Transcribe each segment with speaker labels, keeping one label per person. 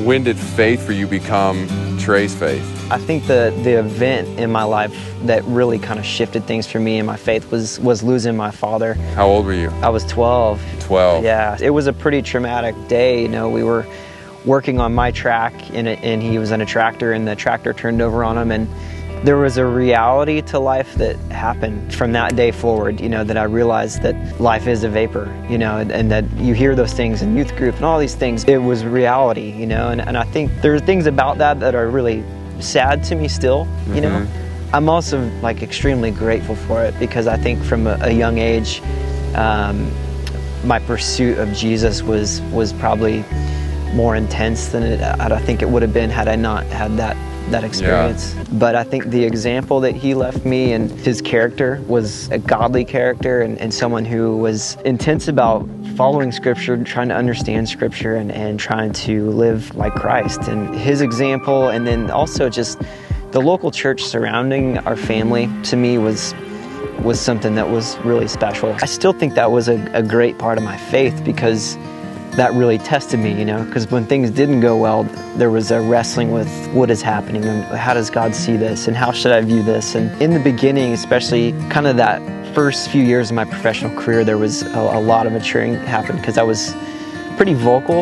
Speaker 1: When did faith for you become Trey's faith?
Speaker 2: I think the event in my life that really kind of shifted things for me and my faith was losing my father.
Speaker 1: How old were you?
Speaker 2: I was 12.
Speaker 1: 12.
Speaker 2: Yeah, it was a pretty traumatic day. You know, we were working on my track and he was in a tractor and the tractor turned over on him, and there was a reality to life that happened from that day forward, you know, that I realized that life is a vapor, you know, and that you hear those things in youth group and all these things. It was reality, you know, and I think there are things about that are really sad to me still, you know. I'm also like extremely grateful for it because I think from a young age, my pursuit of Jesus was probably more intense than I think it would have been had I not had that experience. Yeah. But I think the example that he left me and his character was a godly character and someone who was intense about following Scripture, trying to understand Scripture and trying to live like Christ. And his example, and then also just the local church surrounding our family, to me was something that was really special. I still think that was a great part of my faith because that really tested me, you know, because when things didn't go well, there was a wrestling with what is happening and how does God see this and how should I view this? And in the beginning, especially kind of that first few years of my professional career, there was a lot of maturing happened because I was pretty vocal,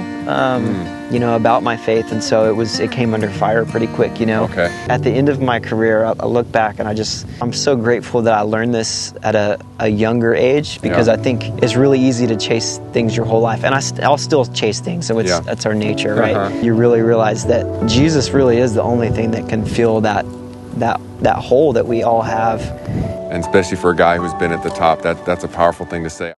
Speaker 2: you know, about my faith, and so it came under fire pretty quick, you know.
Speaker 1: Okay.
Speaker 2: At the end of my career, I look back and I'm so grateful that I learned this at a younger age because I think it's really easy to chase things your whole life, and I'll still chase things, so that's our nature, right? You really realize that Jesus really is the only thing that can fill that hole that we all have.
Speaker 1: And especially for a guy who's been at the top, that's a powerful thing to say.